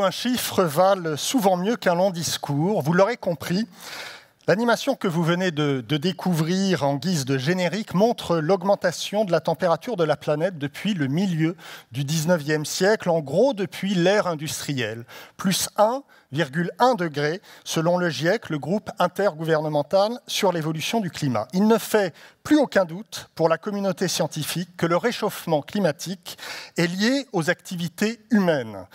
un chiffre valent souvent mieux qu'un long discours. Vous l'aurez compris, l'animation que vous venez de découvrir en guise de générique montre l'augmentation de la température de la planète depuis le milieu du 19e siècle, en gros depuis l'ère industrielle, plus 1,1 degré selon le GIEC, le groupe intergouvernemental sur l'évolution du climat. Il ne fait plus aucun doute pour la communauté scientifique que le réchauffement climatique est lié aux activités humaines.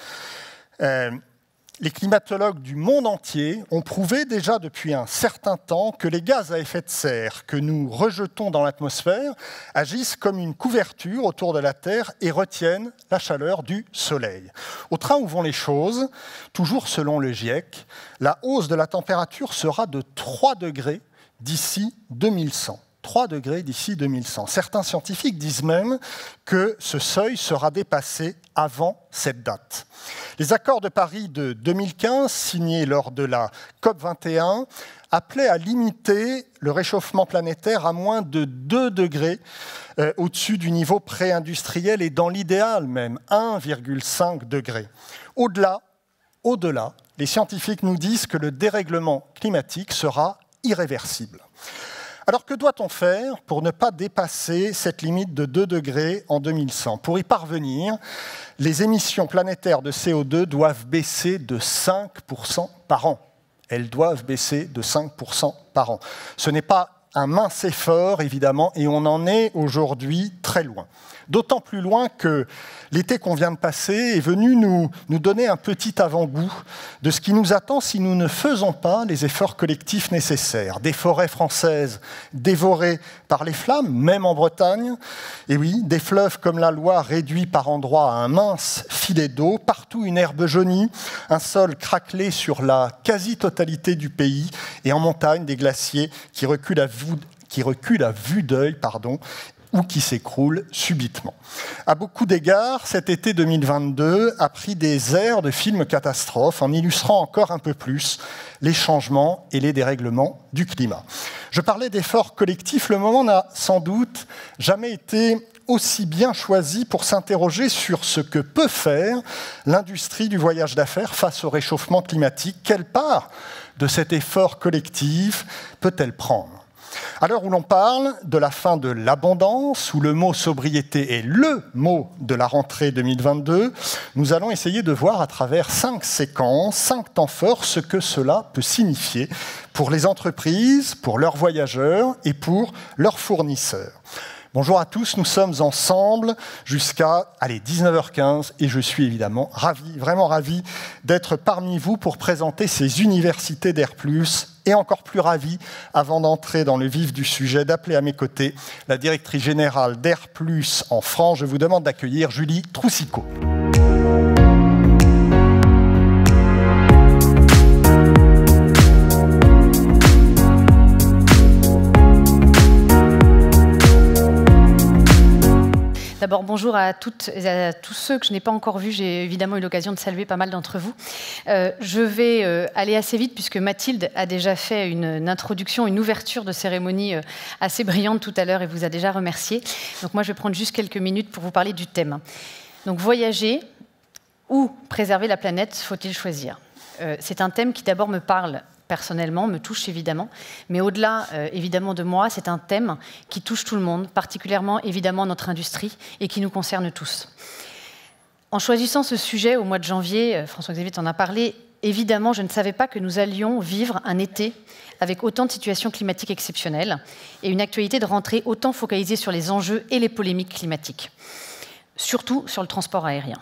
Les climatologues du monde entier ont prouvé déjà depuis un certain temps que les gaz à effet de serre que nous rejetons dans l'atmosphère agissent comme une couverture autour de la Terre et retiennent la chaleur du Soleil. Au train où vont les choses, toujours selon le GIEC, la hausse de la température sera de 3 degrés d'ici 2100. 3 degrés d'ici 2100. Certains scientifiques disent même que ce seuil sera dépassé avant cette date. Les accords de Paris de 2015, signés lors de la COP21, appelaient à limiter le réchauffement planétaire à moins de 2 degrés au-dessus du niveau pré-industriel et dans l'idéal même 1,5 degré. Au-delà, les scientifiques nous disent que le dérèglement climatique sera irréversible. Alors que doit-on faire pour ne pas dépasser cette limite de 2 degrés en 2100 ? Pour y parvenir, les émissions planétaires de CO2 doivent baisser de 5% par an. Elles doivent baisser de 5% par an. Ce n'est pas un mince effort, évidemment, et on en est aujourd'hui très loin. D'autant plus loin que l'été qu'on vient de passer est venu nous donner un petit avant-goût de ce qui nous attend si nous ne faisons pas les efforts collectifs nécessaires. Des forêts françaises dévorées par les flammes, même en Bretagne. Et oui, des fleuves comme la Loire réduits par endroits à un mince filet d'eau. Partout une herbe jaunie, un sol craquelé sur la quasi-totalité du pays. Et en montagne, des glaciers qui reculent à vue d'œil, ou qui s'écroule subitement. À beaucoup d'égards, cet été 2022 a pris des airs de film catastrophe en illustrant encore un peu plus les changements et les dérèglements du climat. Je parlais d'efforts collectifs, le moment n'a sans doute jamais été aussi bien choisi pour s'interroger sur ce que peut faire l'industrie du voyage d'affaires face au réchauffement climatique. Quelle part de cet effort collectif peut-elle prendre ? À l'heure où l'on parle de la fin de l'abondance, où le mot sobriété est le mot de la rentrée 2022, nous allons essayer de voir à travers 5 séquences, 5 temps forts, ce que cela peut signifier pour les entreprises, pour leurs voyageurs et pour leurs fournisseurs. Bonjour à tous, nous sommes ensemble jusqu'à 19h15 et je suis évidemment ravi, vraiment ravi d'être parmi vous pour présenter ces universités d'Air+, et encore plus ravi, avant d'entrer dans le vif du sujet, d'appeler à mes côtés la directrice générale d'Air+ en France. Je vous demande d'accueillir Julie Troussicot. D'abord, bonjour à toutes et à tous ceux que je n'ai pas encore vus. J'ai évidemment eu l'occasion de saluer pas mal d'entre vous. Je vais aller assez vite puisque Mathilde a déjà fait une introduction, une ouverture de cérémonie assez brillante tout à l'heure et vous a déjà remercié. Donc moi, je vais prendre juste quelques minutes pour vous parler du thème. Donc voyager ou préserver la planète, faut-il choisir ? C'est un thème qui d'abord me parle personnellement, me touche évidemment, mais au-delà évidemment de moi, c'est un thème qui touche tout le monde, particulièrement évidemment notre industrie et qui nous concerne tous. En choisissant ce sujet au mois de janvier, François-Xavier t'en a parlé, évidemment je ne savais pas que nous allions vivre un été avec autant de situations climatiques exceptionnelles et une actualité de rentrée autant focalisée sur les enjeux et les polémiques climatiques, surtout sur le transport aérien.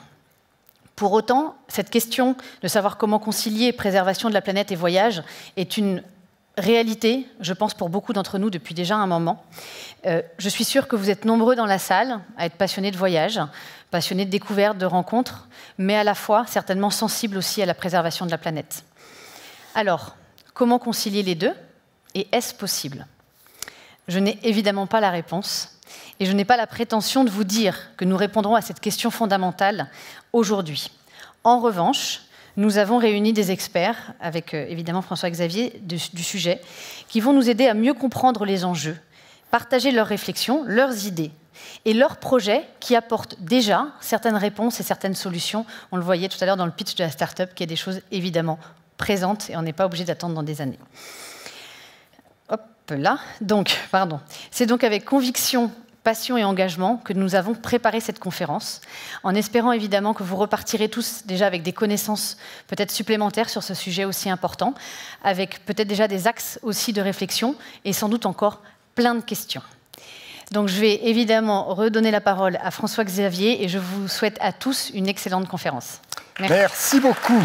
Pour autant, cette question de savoir comment concilier préservation de la planète et voyage est une réalité, je pense, pour beaucoup d'entre nous depuis déjà un moment. Je suis sûre que vous êtes nombreux dans la salle à être passionnés de voyage, passionnés de découvertes, de rencontres, mais à la fois certainement sensibles aussi à la préservation de la planète. Alors, comment concilier les deux ? Et est-ce possible ? Je n'ai évidemment pas la réponse. Et je n'ai pas la prétention de vous dire que nous répondrons à cette question fondamentale aujourd'hui. En revanche, nous avons réuni des experts, avec évidemment François-Xavier, du sujet, qui vont nous aider à mieux comprendre les enjeux, partager leurs réflexions, leurs idées et leurs projets qui apportent déjà certaines réponses et certaines solutions. On le voyait tout à l'heure dans le pitch de la start-up, qui est des choses évidemment présentes et on n'est pas obligé d'attendre dans des années. Hop là. Donc, pardon. C'est donc avec conviction, passion et engagement que nous avons préparé cette conférence, en espérant évidemment que vous repartirez tous déjà avec des connaissances peut-être supplémentaires sur ce sujet aussi important, avec peut-être déjà des axes aussi de réflexion et sans doute encore plein de questions. Donc je vais évidemment redonner la parole à François-Xavier et je vous souhaite à tous une excellente conférence. Merci beaucoup.